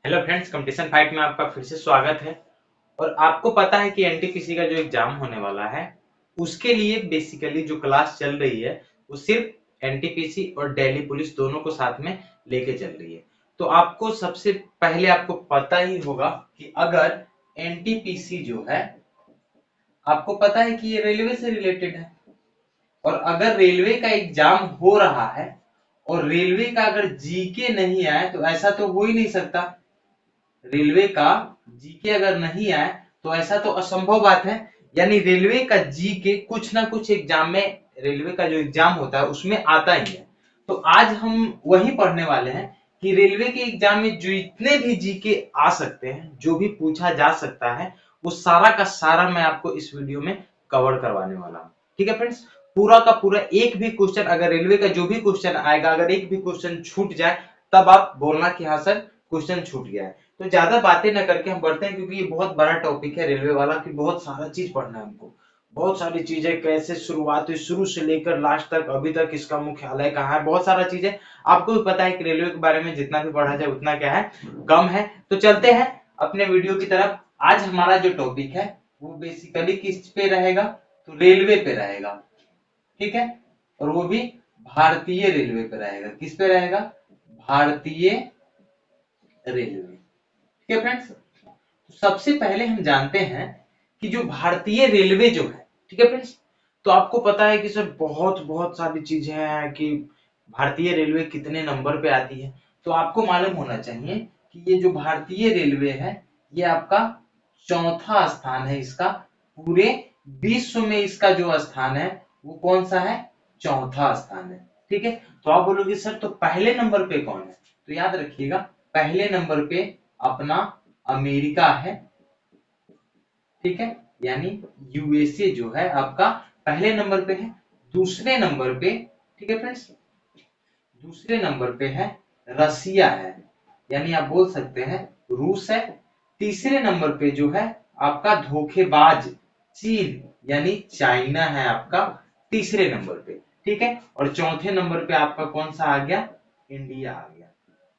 Hello friends, competition fight में आपका फिर से स्वागत है। और आपको पता है कि एनटीपीसी का जो एग्जाम होने वाला है उसके लिए बेसिकली जो क्लास चल रही है वो सिर्फ एनटीपीसी और दिल्ली पुलिस दोनों को साथ में लेके चल रही है। तो आपको सबसे पहले आपको पता ही होगा कि अगर एनटीपीसी जो है, आपको पता है कि ये रेलवे से रिलेटेड है। और अगर रेलवे का एग्जाम हो रहा है और रेलवे का अगर जीके नहीं आए तो ऐसा तो हो ही नहीं सकता। रेलवे का जीके अगर नहीं आए तो ऐसा तो असंभव बात है। यानी रेलवे का जीके कुछ ना कुछ एग्जाम में, रेलवे का जो एग्जाम होता है उसमें आता ही है। तो आज हम वही पढ़ने वाले हैं कि रेलवे के एग्जाम में जो इतने भी जीके आ सकते हैं, जो भी पूछा जा सकता है, वो सारा का सारा मैं आपको इस वीडियो में कवर करवाने वाला हूँ। ठीक है फ्रेंड्स, पूरा का पूरा एक भी क्वेश्चन, अगर रेलवे का जो भी क्वेश्चन आएगा, अगर एक भी क्वेश्चन छूट जाए तब आप बोलना कि हाँ सर क्वेश्चन छूट गया है। तो ज्यादा बातें न करके हम बढ़ते हैं, क्योंकि ये बहुत बड़ा टॉपिक है रेलवे वाला, कि बहुत सारा चीज पढ़ना है हमको। बहुत सारी चीजें, कैसे शुरुआत हुई, शुरू से लेकर लास्ट तक, अभी तक इसका मुख्यालय कहाँ है, बहुत सारा चीजें। आपको भी पता है कि रेलवे के बारे में जितना भी पढ़ा जाए उतना क्या है, कम है। तो चलते हैं अपने वीडियो की तरफ। आज हमारा जो टॉपिक है वो बेसिकली किस पे रहेगा, तो रेलवे पे रहेगा। ठीक है, और वो भी भारतीय रेलवे पे रहेगा। किस पे रहेगा? भारतीय रेलवे। ठीक है फ्रेंड्स, तो सबसे पहले हम जानते हैं कि जो भारतीय रेलवे जो है, ठीक है फ्रेंड्स, तो आपको पता है कि सर बहुत बहुत सारी चीजें हैं कि भारतीय रेलवे कितने नंबर पे आती है। तो आपको मालूम होना चाहिए कि ये जो भारतीय रेलवे है ये आपका चौथा स्थान है इसका। पूरे विश्व में इसका जो स्थान है वो कौन सा है? चौथा स्थान है। ठीक है, तो आप बोलोगे सर तो पहले नंबर पे कौन है? तो याद रखिएगा, पहले नंबर पे अपना अमेरिका है। ठीक है, यानी यूएसए जो है आपका पहले नंबर पे है। दूसरे नंबर पे, ठीक है फ्रेंड्स, दूसरे नंबर पे है रसिया है, यानी आप बोल सकते हैं रूस है। तीसरे नंबर पे जो है आपका धोखेबाज चीन, यानी चाइना है आपका तीसरे नंबर पे। ठीक है, और चौथे नंबर पे आपका कौन सा आ गया? इंडिया आ गया।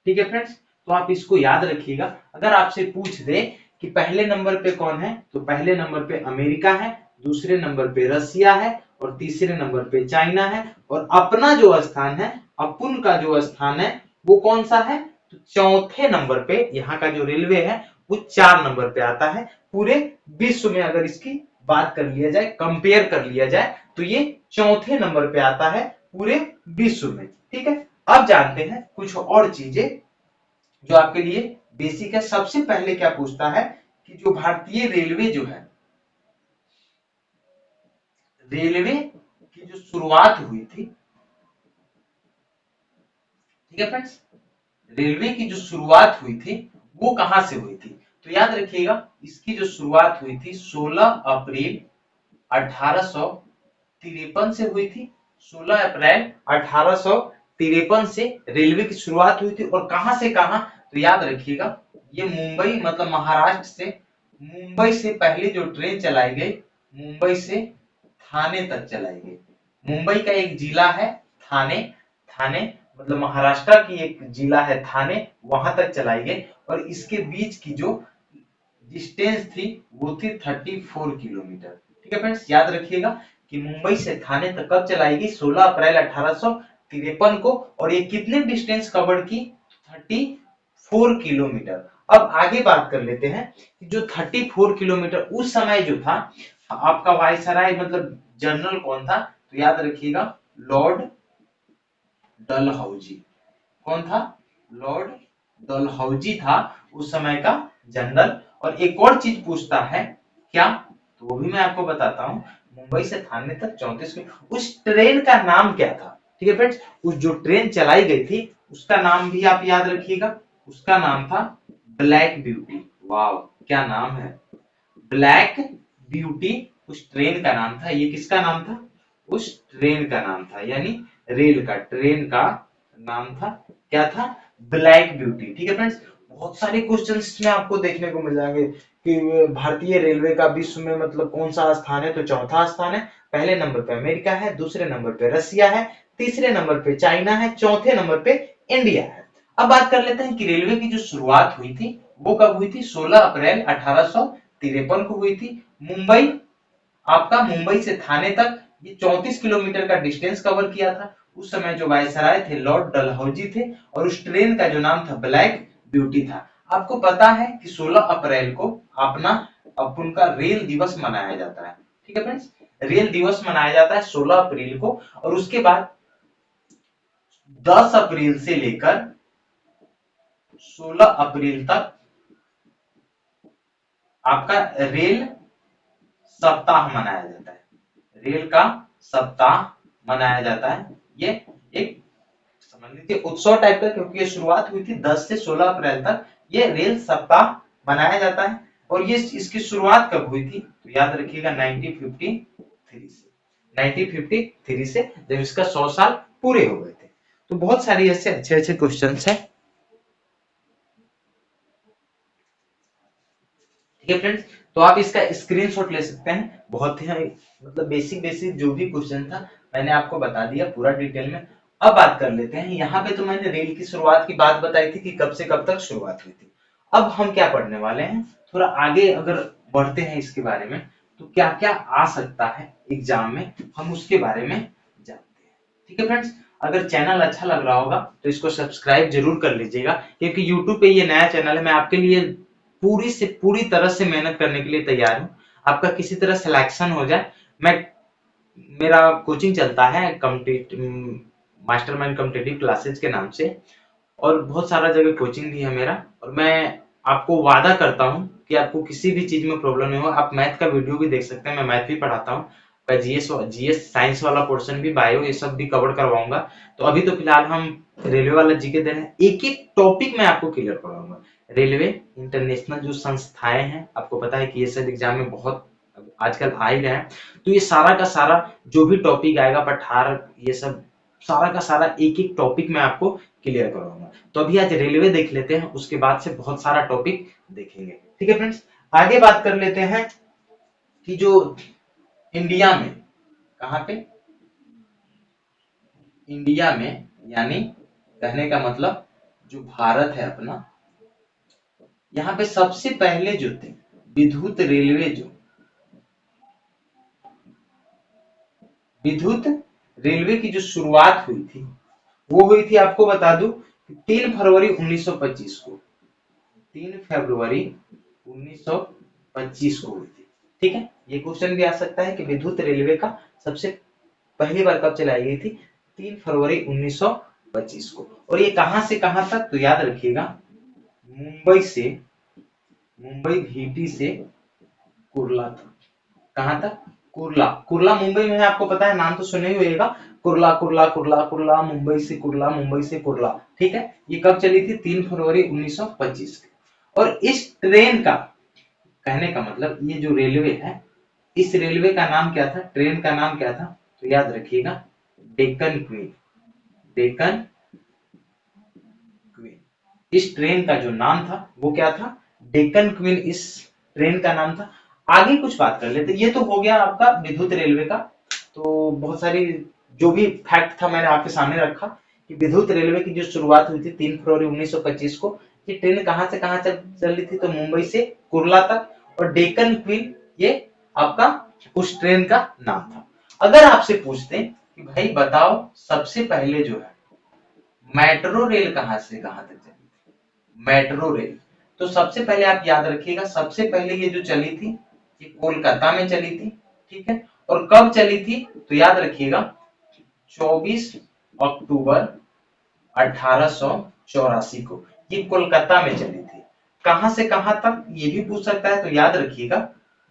ठीक है फ्रेंड्स, तो आप इसको याद रखिएगा। अगर आपसे पूछ दे कि पहले नंबर पे कौन है, तो पहले नंबर पे अमेरिका है, दूसरे नंबर पे रसिया है, और तीसरे नंबर पे चाइना है। और अपना जो स्थान है, अपुन का जो स्थान है वो कौन सा है? तो चौथे नंबर पे यहाँ का जो रेलवे है वो 4 नंबर पे आता है। पूरे विश्व में अगर इसकी बात कर लिया जाए, कंपेयर कर लिया जाए, तो ये चौथे नंबर पे आता है पूरे विश्व में। ठीक है, अब जानते हैं कुछ और चीजें जो आपके लिए बेसिक है। सबसे पहले क्या पूछता है कि जो भारतीय रेलवे जो है, रेलवे की जो शुरुआत हुई थी, ठीक है फ्रेंड्स, रेलवे की जो शुरुआत हुई थी वो कहां से हुई थी? तो याद रखिएगा, इसकी जो शुरुआत हुई थी 16 अप्रैल 1853 से हुई थी। 16 अप्रैल 1853 से रेलवे की शुरुआत हुई थी। और कहां से कहां? तो याद रखिएगा, ये मुंबई, मतलब महाराष्ट्र से, मुंबई से पहले जो ट्रेन चलाई गई, मुंबई से थाने तक चलाई गई। मुंबई का एक जिला है थाने, थाने मतलब महाराष्ट्र की एक जिला है थाने, वहां तक चलाई गई। और इसके बीच की जो डिस्टेंस थी वो थी 34 किलोमीटर। ठीक है फ्रेंड्स, याद रखिएगा कि मुंबई से थाने तक कब चलाई गई? 16 अप्रैल 1853 को। और ये कितने डिस्टेंस कवर की? 34 किलोमीटर। अब आगे बात कर लेते हैं कि जो 34 किलोमीटर उस समय जो था, आपका वायसराय मतलब जनरल कौन था? तो याद रखिएगा, लॉर्ड डलहौजी। कौन था? लॉर्ड डलहौजी था उस समय का जनरल। और एक और चीज पूछता है, क्या? तो वो भी मैं आपको बताता हूँ। मुंबई से थाने तक 34 किलोमीटर, उस ट्रेन का नाम क्या था? ठीक है फ्रेंड्स, उस जो ट्रेन चलाई गई थी उसका नाम भी आप याद रखिएगा। उसका नाम था ब्लैक ब्यूटी। वाह, क्या नाम है! ब्लैक ब्यूटी उस ट्रेन का नाम था। ये किसका नाम था? उस ट्रेन का नाम था, यानी रेल का, ट्रेन का नाम था। क्या था? Black beauty. ठीक है फ्रेंड्स, बहुत सारे क्वेश्चंस में आपको देखने को मिल जाएंगे कि भारतीय रेलवे का विश्व में मतलब कौन सा स्थान है? तो चौथा स्थान है। पहले नंबर पे अमेरिका है, दूसरे नंबर पे रसिया है, तीसरे नंबर पे चाइना है, चौथे नंबर पे इंडिया है। अब बात कर लेते हैं कि रेलवे की जो शुरुआत हुई थी वो कब हुई थी। 16 अप्रैल 1853 को हुई थी। मुंबई, आपका मुंबई से थाने तक ये 34 किलोमीटर का डिस्टेंस कवर किया था। उस समय जो वायसराय थे लॉर्ड डलहौजी थे और उस ट्रेन का जो नाम था ब्लैक ब्यूटी था। आपको पता है कि 16 अप्रैल को अपना अपन का रेल दिवस मनाया जाता है। ठीक है फ्रेंड्स, रेल दिवस मनाया जाता है 16 अप्रैल को। और उसके बाद 10 अप्रैल से लेकर 16 अप्रैल तक आपका रेल सप्ताह मनाया जाता है। रेल का सप्ताह मनाया जाता है। ये एक समझ लीजिए उत्सव टाइप का, क्योंकि ये शुरुआत हुई थी 10 से 16 अप्रैल तक ये रेल सप्ताह मनाया जाता है। और ये इसकी शुरुआत कब हुई थी तो याद रखिएगा 1953 से। 1953 से जब इसका 100 साल पूरे हो गए थे। तो बहुत सारी ऐसे अच्छे अच्छे क्वेश्चंस हैं। ठीक है फ्रेंड्स, तो आप इसका स्क्रीनशॉट ले सकते हैं। बहुत ही मतलब बेसिक बेसिक जो भी क्वेश्चन था मैंने आपको बता दिया पूरा डिटेल में। अब बात कर लेते हैं, यहाँ पे तो मैंने रेल की शुरुआत की बात बताई थी कि कब से कब तक शुरुआत हुई थी। अब हम क्या पढ़ने वाले हैं, थोड़ा आगे अगर बढ़ते हैं इसके बारे में तो क्या क्या आ सकता है एग्जाम में, हम उसके बारे में जानते हैं। ठीक है फ्रेंड्स, अगर चैनल अच्छा लग रहा होगा तो इसको सब्सक्राइब जरूर कर लीजिएगा, क्योंकि यूट्यूब पे ये नया चैनल है। मैं आपके लिए पूरी से पूरी तरह से मेहनत करने के लिए तैयार हूँ। आपका किसी तरह सिलेक्शन हो जाए, मैं मेरा कोचिंग चलता है मास्टरमाइंड कॉम्पिटिटिव क्लासेज के नाम से, और बहुत सारा जगह कोचिंग भी है मेरा। और मैं आपको वादा करता हूँ कि आपको किसी भी चीज में प्रॉब्लम नहीं हो। आप मैथ का वीडियो भी देख सकते हैं, मैं मैथ भी पढ़ाता हूँ। मैं जीएस साइंस वाला पोर्शन भी, बायो, ये सब भी कवर करवाऊंगा। तो अभी तो फिलहाल हम रेलवे वाला जीके दे रहे हैं। एक एक टॉपिक मैं आपको क्लियर करवाऊंगा। रेलवे इंटरनेशनल जो संस्थाएं हैं, आपको पता है कि ये सब एग्जाम में बहुत आजकल आ ही रहे हैं। तो ये सारा का सारा जो भी टॉपिक आएगा, पठार, ये सब सारा का सारा एक एक टॉपिक मैं आपको क्लियर करवाऊंगा। तो अभी आज रेलवे देख लेते हैं, उसके बाद से बहुत सारा टॉपिक देखेंगे। ठीक है फ्रेंड्स, आगे बात कर लेते हैं कि जो इंडिया में, कहाँ पे, इंडिया में यानी कहने का मतलब जो भारत है अपना, यहाँ पे सबसे पहले जो थे विद्युत रेलवे, जो विद्युत रेलवे की जो शुरुआत हुई थी वो हुई थी, आपको बता दूं, 3 फरवरी 1925 को। 3 फरवरी 1925 को हुई थी। ठीक है, ये क्वेश्चन भी आ सकता है कि विद्युत रेलवे का सबसे पहली बार कब चलाई गई थी। 3 फरवरी 1925 को। और ये कहां से कहां तक तो याद रखिएगा, मुंबई से, मुंबई भीटी से कुर्ला तक। कहां तक, कुर्ला। कुर्ला मुंबई में है, आपको पता है, नाम तो सुने ही होगा। कुर्ला कुर्ला कुर्ला कुर्ला, मुंबई से कुर्ला, मुंबई से कुर्ला। ठीक है, ये कब चली थी, 3 फरवरी 1925। और इस ट्रेन का कहने का मतलब, ये जो रेलवे है, इस रेलवे का नाम क्या था, ट्रेन का नाम क्या था तो याद रखिएगा, डेक्कन क्वीन। डेक्कन क्वीन, इस ट्रेन का जो नाम था वो क्या था, डेक्कन क्वीन, इस ट्रेन का नाम था। आगे कुछ बात कर लेते, ये तो हो गया आपका विद्युत रेलवे का। तो बहुत सारी जो भी फैक्ट था मैंने आपके सामने रखा कि विद्युत रेलवे की जो शुरुआत हुई थी 3 फरवरी 1925 को। ये ट्रेन कहां से कहां चल रही थी तो मुंबई से कुर्ला तक। और डेक्कन क्वीन ये आपका उस ट्रेन का नाम था। अगर आपसे पूछते कि भाई बताओ सबसे पहले जो है मेट्रो रेल कहां से कहां तक चली थी, मेट्रो रेल, तो सबसे पहले आप याद रखिएगा, सबसे पहले ये जो चली थी ये कोलकाता में चली थी। ठीक है, और कब चली थी तो याद रखिएगा 24 अक्टूबर 1884 को ये कोलकाता में चली थी। कहां से कहां तक ये भी पूछ सकता है, तो याद रखिएगा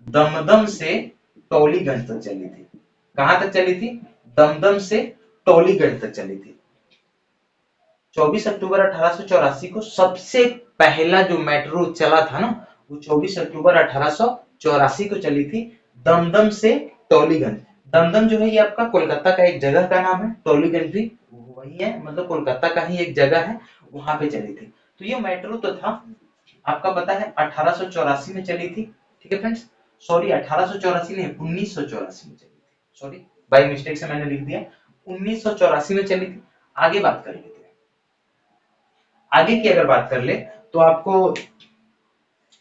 दमदम से टॉलीगंज तक चली थी। कहां तक चली थी, दमदम से टॉलीगंज तक चली थी। 24 अक्टूबर 1884 को सबसे पहला जो मेट्रो चला था ना, वो 24 अक्टूबर 1884 को चली थी, दमदम से टॉलीगंज। दमदम जो है ये आपका कोलकाता का एक जगह का नाम है, टॉलीगंज भी वही है, मतलब कोलकाता का ही एक जगह है, वहां पे चली थी। तो ये मेट्रो तो था, आपका पता है 1884 में चली थी। ठीक है फ्रेंड्स, सॉरी 1884 नहीं, 1984 में चली थी, सॉरी बाय मिस्टेक से मैंने लिख दिया, 1984 में चली थी। आगे बात कर लेते हैं, आगे की अगर बात कर ले तो आपको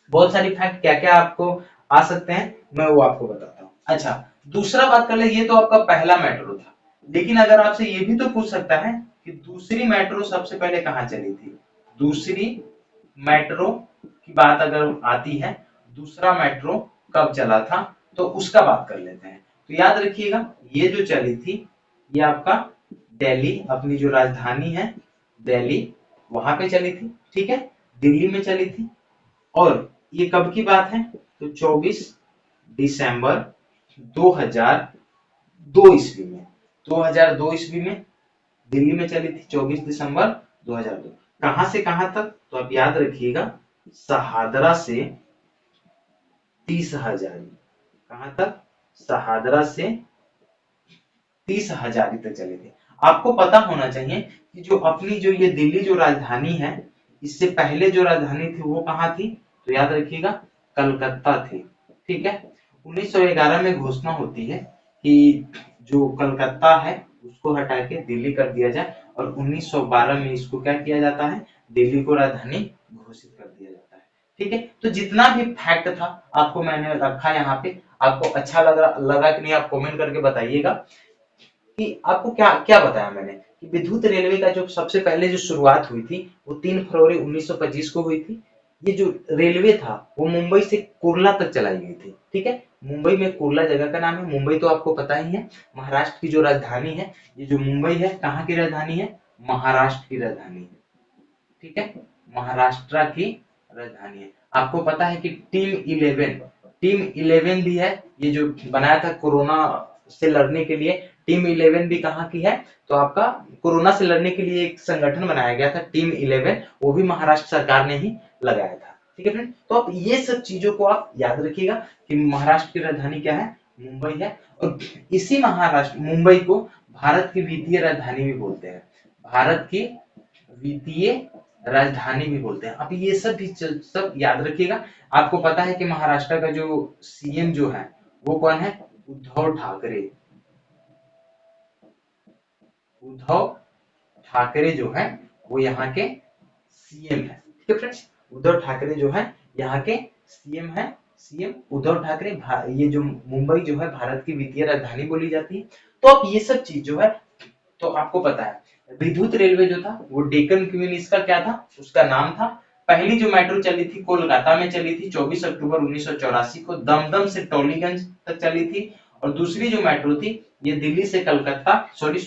बहुत सारी फैक्ट क्या क्या आपको आ सकते हैं, मैं वो आपको बताता हूँ। अच्छा, दूसरा बात कर ले, ये तो आपका पहला मेट्रो था, लेकिन अगर आपसे ये भी तो पूछ सकता है कि दूसरी मेट्रो सबसे पहले कहाँ चली थी। दूसरी मेट्रो की बात अगर आती है, दूसरा मेट्रो कब चला था, तो उसका बात कर लेते हैं। तो याद रखिएगा, ये जो चली थी ये आपका दिल्ली, अपनी जो राजधानी है दिल्ली, वहां पे चली थी, ठीक है, दिल्ली में चली थी। और ये कब की बात है, तो 24 दिसंबर 2002 ईस्वी में, 2002 ईस्वी में दिल्ली में चली थी, 24 दिसंबर 2002। कहां से कहां तक, तो आप याद रखिएगा, शहादरा से 30 हजारी। कहां तक, शहादरा से 30 हजारी तक चले थे। आपको पता होना चाहिए कि जो अपनी जो ये दिल्ली जो राजधानी है, इससे पहले जो राजधानी थी वो कहाँ थी, तो याद रखिएगा कलकत्ता थी, ठीक है। 1911 में घोषणा होती है कि जो कलकत्ता है उसको हटा के दिल्ली कर दिया जाए, और 1912 में इसको क्या किया जाता है, दिल्ली को राजधानी घोषित कर दिया जाता है, ठीक है। तो जितना भी फैक्ट था आपको मैंने रखा यहाँ पे, आपको अच्छा लगा कि नहीं, आप कमेंट करके बताइएगा कि आपको क्या क्या बताया मैंने, कि विद्युत रेलवे का जो सबसे पहले जो शुरुआत हुई थी वो 3 फरवरी 1925 को हुई थी। ये जो रेलवे था वो मुंबई से कुर्ला तक चलाई गई थी, ठीक है। मुंबई में कुर्ला जगह का नाम है, मुंबई तो आपको पता ही है, महाराष्ट्र की जो राजधानी है। ये जो मुंबई है कहाँ की राजधानी है, महाराष्ट्र की राजधानी है, ठीक है, महाराष्ट्र की राजधानी है। आपको पता है कि टीम 11 भी है, ये जो बनाया था कोरोना से लड़ने के लिए, टीम 11 भी कहाँ की है, तो आपका कोरोना से लड़ने के लिए एक संगठन बनाया गया था टीम 11, वो भी महाराष्ट्र सरकार ने ही लगाया था, ठीक है फ्रेंड। तो आप ये सब चीजों को आप याद रखिएगा कि महाराष्ट्र की राजधानी क्या है, मुंबई है। और इसी महाराष्ट्र मुंबई को भारत की वित्तीय राजधानी भी बोलते हैं, भारत की वित्तीय राजधानी भी बोलते हैं। अब ये सब भी सब याद रखिएगा। आपको पता है कि महाराष्ट्र का जो सीएम जो है वो कौन है, उद्धव ठाकरे। उद्धव ठाकरे जो है वो यहाँ के सीएम है, ठीक है फ्रेंड्स। उद्धव ठाकरे जो है यहाँ के सीएम है, सीएम उद्धव ठाकरे। ये जो मुंबई जो है भारत की वित्तीय राजधानी बोली जाती है। तो अब ये सब चीज जो है, तो आपको पता है विद्युत रेलवे जो था वो डेक्कन क्वीन, इसका क्या था, उसका नाम था। पहली जो मेट्रो चली थी कोलकाता में चली थी 24 अक्टूबर 1984 को, दमदम से टोलीगंज तक चली थी। और दूसरी जो मेट्रो थी ये दिल्ली से कलकत्ता, सॉरी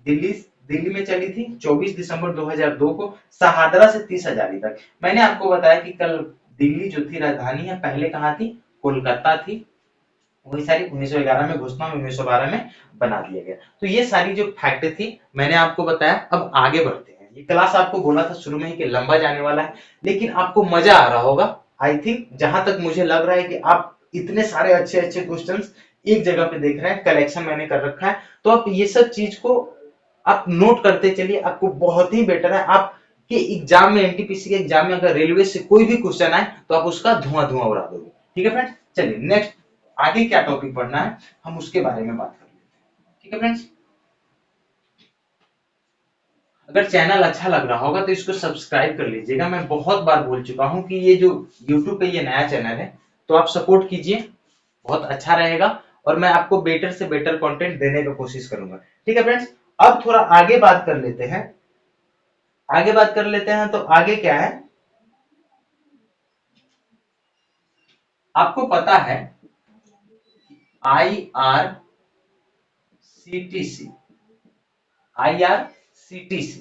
दिल्ली दिल्ली में चली थी 24 दिसंबर 2002 को, शहादरा से 30 हजारी तक। मैंने आपको बताया कि कल दिल्ली जो थी राजधानी है, पहले कहाँ थी, कोलकाता थी, वही सारी 1911 में घोषणा, 1912 में बना दिया गया। तो ये सारी जो फैक्ट थी मैंने आपको बताया। अब आगे बढ़ते हैं, ये क्लास आपको बोला था शुरू में ही कि लंबा जाने वाला है, लेकिन आपको मजा आ रहा होगा। आई थिंक जहां तक मुझे लग रहा है कि आप इतने सारे अच्छे अच्छे क्वेश्चंस एक जगह पे देख रहे हैं, कलेक्शन मैंने कर रखा है, तो आप ये सब चीज को आप नोट करते चलिए, आपको बहुत ही बेटर है। आप के एग्जाम में, एनटीपीसी के एग्जाम में अगर रेलवे से कोई भी क्वेश्चन आए तो आप उसका धुआं धुआं उड़ा दोगे, ठीक है फ्रेंड्स। चलिए नेक्स्ट, आगे क्या टॉपिक पढ़ना है हम उसके बारे में बात कर लेते हैं, ठीक है फ्रेंड्स। अगर चैनल अच्छा लग रहा होगा तो इसको सब्सक्राइब कर लीजिएगा। मैं बहुत बार बोल चुका हूं कि ये जो यूट्यूब पे ये नया चैनल है, तो आप सपोर्ट कीजिए, बहुत अच्छा रहेगा, और मैं आपको बेटर से बेटर कंटेंट देने का कोशिश करूंगा, ठीक है फ्रेंड्स। अब थोड़ा आगे बात कर लेते हैं, आगे बात कर लेते हैं। तो आगे क्या है, आपको पता है IRCTC, IRCTC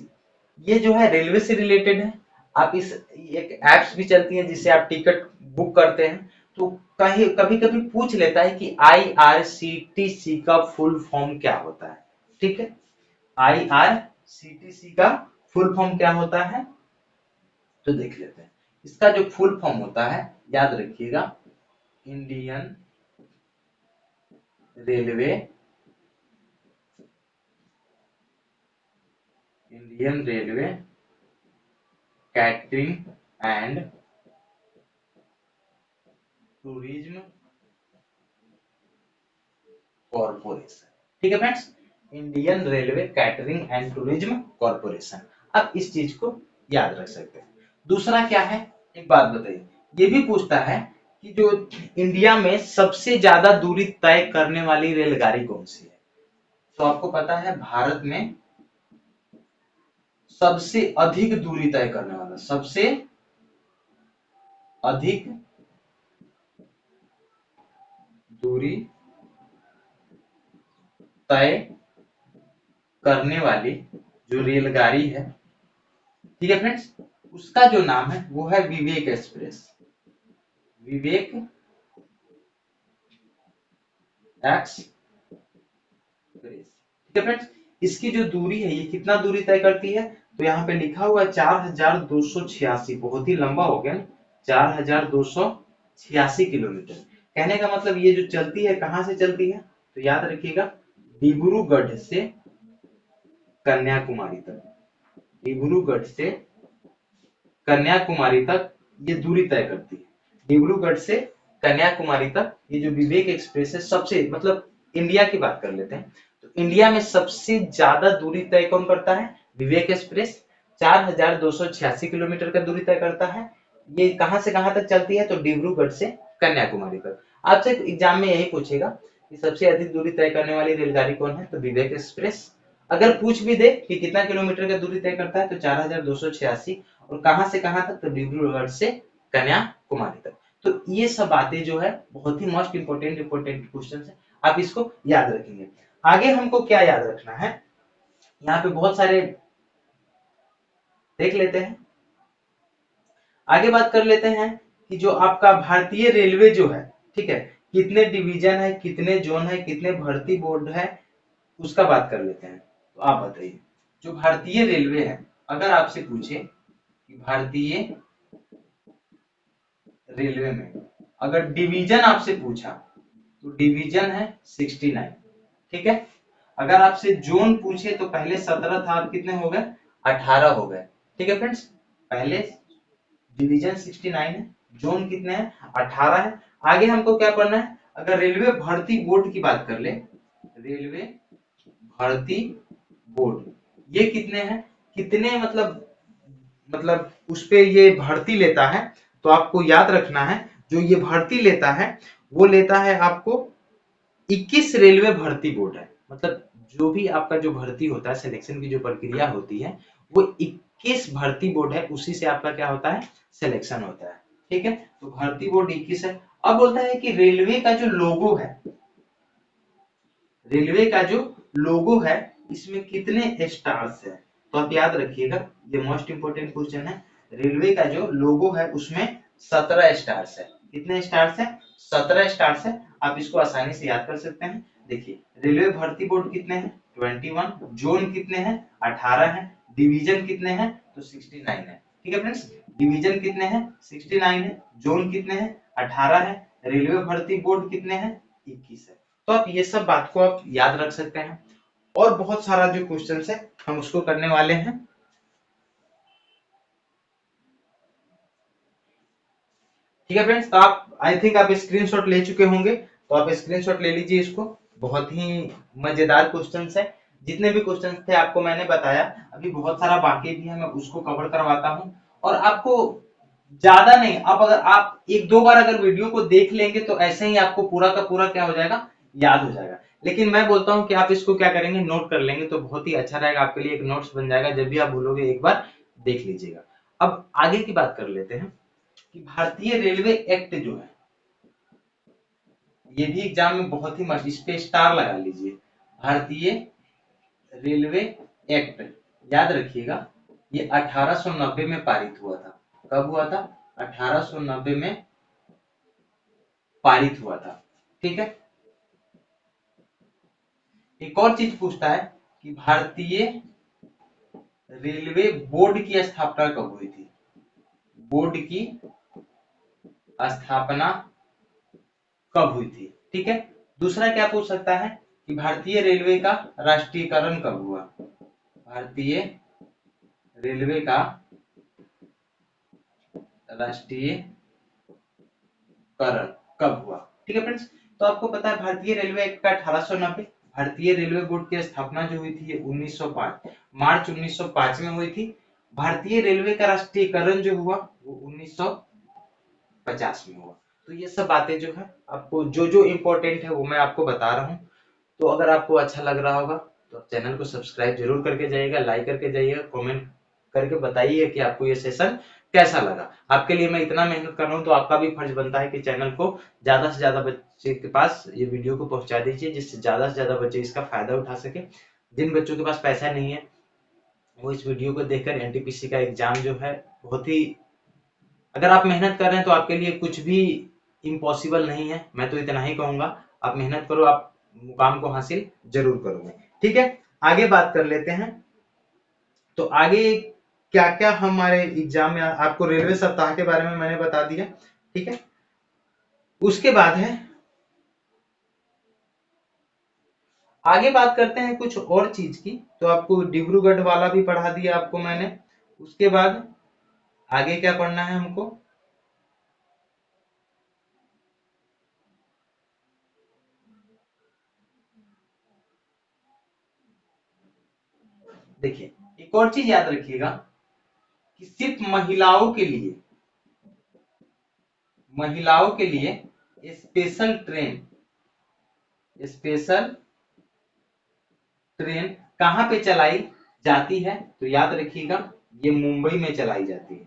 ये जो है रेलवे से रिलेटेड है। आप इस एक एप्स भी चलती है जिससे आप टिकट बुक करते हैं। तो कहीं कभी कभी पूछ लेता है कि IRCTC का फुल फॉर्म क्या होता है, ठीक है। IRCTC का फुल फॉर्म क्या होता है, तो देख लेते हैं। इसका जो फुल फॉर्म होता है, याद रखिएगा, Indian railway, Indian railway catering and tourism corporation, ठीक है friends. Indian railway catering and tourism corporation. अब इस चीज को याद रख सकते हैं। दूसरा क्या है, एक बात बताइए, ये भी पूछता है कि जो इंडिया में सबसे ज्यादा दूरी तय करने वाली रेलगाड़ी कौन सी है। तो आपको पता है भारत में सबसे अधिक दूरी तय करने वाला, सबसे अधिक दूरी तय करने वाली जो रेलगाड़ी है, ठीक है फ्रेंड्स, उसका जो नाम है वो है विवेक एक्सप्रेस। विवेक एक्सप्रेस, ठीक है फ्रेंड्स। इसकी जो दूरी है ये कितना दूरी तय करती है, तो यहाँ पे लिखा हुआ है 4286, बहुत ही लंबा हो गया, 4286 किलोमीटर। कहने का मतलब ये जो चलती है कहाँ से चलती है, तो याद रखिएगा डिब्रूगढ़ से कन्याकुमारी तक, डिब्रूगढ़ से कन्याकुमारी तक ये दूरी तय करती है। डिब्रूगढ़ से कन्याकुमारी तक ये जो विवेक एक्सप्रेस है, सबसे मतलब इंडिया की बात कर लेते हैं, तो इंडिया में सबसे ज्यादा दूरी तय कौन करता है, विवेक एक्सप्रेस। 4286 किलोमीटर का दूरी तय करता है। ये कहां से कहां तक चलती है, तो डिब्रूगढ़ से कन्याकुमारी तक। आपसे एग्जाम में यही पूछेगा कि सबसे अधिक दूरी तय करने वाली रेलगाड़ी कौन है, तो विवेक एक्सप्रेस। अगर पूछ भी दे कि कितना किलोमीटर का दूरी तय करता है, तो 4286, और कहां से कहां तक, तो डिब्रूगढ़ से कन्याकुमारी तक। तो ये सब बातें जो है बहुत ही मोस्ट इंपोर्टेंट क्वेश्चन है, आप इसको याद रखेंगे। आगे हमको क्या याद रखना है, यहाँ पे बहुत सारे देख लेते हैं। आगे बात कर लेते हैं कि जो आपका भारतीय रेलवे जो है, ठीक है, कितने डिवीजन है, कितने जोन है, कितने भर्ती बोर्ड है, उसका बात कर लेते हैं। तो आप बताइए, जो भारतीय रेलवे है, अगर आपसे पूछे कि भारतीय रेलवे में अगर डिवीजन आपसे पूछा, तो डिवीजन है 69, ठीक है। अगर आपसे जोन पूछे तो पहले 17 था, अब कितने हो गए, 18 हो गए, ठीक है फ्रेंड्स। पहले डिवीजन 69 है, जोन कितने हैं, 18 है। आगे हमको क्या पढ़ना है, अगर रेलवे भर्ती बोर्ड की बात कर ले, रेलवे भर्ती बोर्ड ये कितने हैं, कितने मतलब उस पे ये भर्ती लेता है, तो आपको याद रखना है जो ये भर्ती लेता है वो लेता है आपको 21 रेलवे भर्ती बोर्ड है। मतलब जो भी आपका जो भर्ती होता है, सिलेक्शन की जो प्रक्रिया होती है, वो 21 भर्ती बोर्ड है, उसी से आपका क्या होता है, सिलेक्शन होता है, ठीक है। तो भर्ती बोर्ड 21 है। अब बोलता है कि रेलवे का जो लोगो है, रेलवे का जो लोगो है इसमें कितने स्टार्स है, तो आप याद रखिएगा, ये मोस्ट इंपोर्टेंट क्वेश्चन है। रेलवे का जो लोगो है उसमें 17 स्टार्स है। कितने स्टार्स है, 17 स्टार्स है। आप इसको आसानी से याद कर सकते हैं। देखिए रेलवे भर्ती बोर्ड कितने हैं, 21, जोन कितने हैं, 18 है, डिवीजन कितने हैं, तो 69 है, ठीक है फ्रेंड्स। डिवीजन कितने हैं, 69 है, जोन कितने हैं, 18 है, रेलवे भर्ती बोर्ड कितने हैं, 21 है। तो आप ये सब बात को आप याद रख सकते हैं। और बहुत सारा जो क्वेश्चन है हम उसको करने वाले हैं, ठीक है फ्रेंड्स। तो आप आई थिंक आप स्क्रीनशॉट ले चुके होंगे, तो आप स्क्रीनशॉट ले लीजिए इसको। बहुत ही मजेदार क्वेश्चंस है, जितने भी क्वेश्चंस थे आपको मैंने बताया, अभी बहुत सारा बाकी भी है, मैं उसको कवर करवाता हूँ। और आपको ज्यादा नहीं, आप अगर आप एक दो बार अगर वीडियो को देख लेंगे तो ऐसे ही आपको पूरा का पूरा क्या हो जाएगा, याद हो जाएगा। लेकिन मैं बोलता हूँ कि आप इसको क्या करेंगे, नोट कर लेंगे तो बहुत ही अच्छा रहेगा, आपके लिए एक नोट्स बन जाएगा, जब भी आप भूलोगे एक बार देख लीजिएगा। अब आगे की बात कर लेते हैं कि भारतीय रेलवे एक्ट जो है, ये भी एग्जाम में बहुत ही मस्त, इस पे स्टार लगा लीजिए। भारतीय रेलवे एक्ट, याद रखिएगा, ये 1890 में पारित हुआ था। कब हुआ था, 1890 में पारित हुआ था, ठीक है। एक और चीज पूछता है कि भारतीय रेलवे बोर्ड की स्थापना कब हुई थी, बोर्ड की स्थापना कब हुई थी, ठीक है। दूसरा क्या पूछ सकता है कि भारतीय रेलवे का राष्ट्रीयकरण कब हुआ, भारतीय रेलवे का राष्ट्रीयकरण कब हुआ, ठीक है फ्रेंड्स। तो आपको पता है भारतीय रेलवे एक्ट का 1890, भारतीय रेलवे बोर्ड की स्थापना जो हुई थी ये 1905, मार्च 1905 में हुई थी। भारतीय रेलवे का राष्ट्रीयकरण जो हुआ वो 1950 में हुआ। तो ये सब बातें जो है आपको जो जो इम्पोर्टेंट है वो मैं आपको बता रहा हूँ। तो अगर आपको अच्छा लग रहा होगा तो आप चैनल को सब्सक्राइब जरूर करके जाइएगा, लाइक करके जाइएगा, कमेंट करके बताइए कि आपको ये सेशन कैसा लगा। आपके लिए मैं इतना मेहनत कर रहा हूँ तो आपका भी फर्ज बनता है कि चैनल को ज्यादा से ज्यादा बच्चे के पास ये वीडियो को पहुंचा दीजिए, जिससे ज्यादा से ज्यादा बच्चे इसका फायदा उठा सके। जिन बच्चों के पास पैसा नहीं है वो इस वीडियो को देखकर एनटीपीसी का एग्जाम जो है बहुत ही, अगर आप मेहनत कर रहे हैं तो आपके लिए कुछ भी इम्पॉसिबल नहीं है। मैं तो इतना ही कहूंगा, आप मेहनत करो, आप मुकाम को हासिल जरूर करोगे। ठीक है, आगे बात कर लेते हैं। तो आगे क्या क्या हमारे एग्जाम में, आपको रेलवे सप्ताह के बारे में मैंने बता दिया। ठीक है, उसके बाद है, आगे बात करते हैं कुछ और चीज की। तो आपको डिब्रूगढ़ वाला भी पढ़ा दिया आपको मैंने। उसके बाद आगे क्या पढ़ना है हमको, देखिए एक और चीज याद रखिएगा कि सिर्फ महिलाओं के लिए स्पेशल ट्रेन कहाँ पे चलाई जाती है, तो याद रखिएगा ये मुंबई में चलाई जाती है।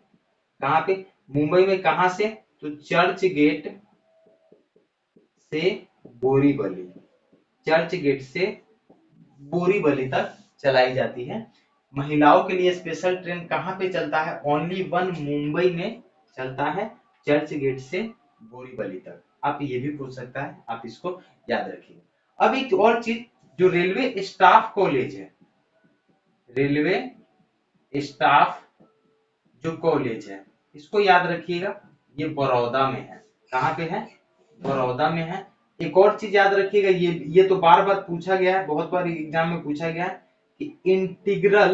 कहाँ पे, मुंबई में। कहाँ से, तो चर्च गेट से बोरीवली, चर्च गेट से बोरीवली तक चलाई जाती है। महिलाओं के लिए स्पेशल ट्रेन कहाँ पे चलता है, ओनली वन मुंबई में चलता है, चर्च गेट से बोरीवली तक। आप ये भी पूछ सकता है, आप इसको याद रखिए। अब एक और चीज, जो रेलवे स्टाफ कॉलेज है, रेलवे स्टाफ जो कॉलेज है, इसको याद रखिएगा, ये बड़ौदा में है। कहाँ पे है, बड़ौदा में है। एक और चीज याद रखिएगा, ये तो बार बार पूछा गया है, बहुत बार एग्जाम में पूछा गया है कि इंटीग्रल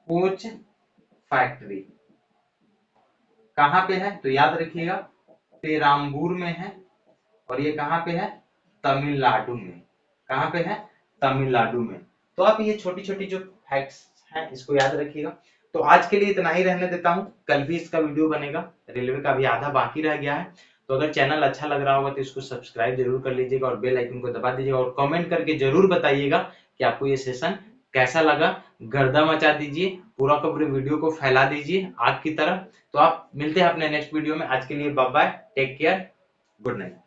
कोच फैक्ट्री कहाँ पे है, तो याद रखिएगा पेराम्बूर में है। और ये कहाँ पे है, तमिलनाडु में। कहाँ पे है, तमिलनाडु में। तो आप ये छोटी छोटी जो फैक्ट्स हैं इसको याद रखिएगा। तो आज के लिए इतना ही रहने देता हूँ, कल भी इसका वीडियो बनेगा। रेलवे का भी आधा बाकी रह गया है। तो अगर चैनल अच्छा लग रहा होगा तो इसको सब्सक्राइब जरूर कर लीजिएगा और बेल आइकन को दबा दीजिएगा, और कमेंट करके जरूर बताइएगा कि आपको ये सेशन कैसा लगा। गर्दा मचा दीजिए, पूरा का पूरे वीडियो को फैला दीजिए आग की तरह। तो आप मिलते हैं अपने नेक्स्ट वीडियो में। आज के लिए bye bye, take care, good night.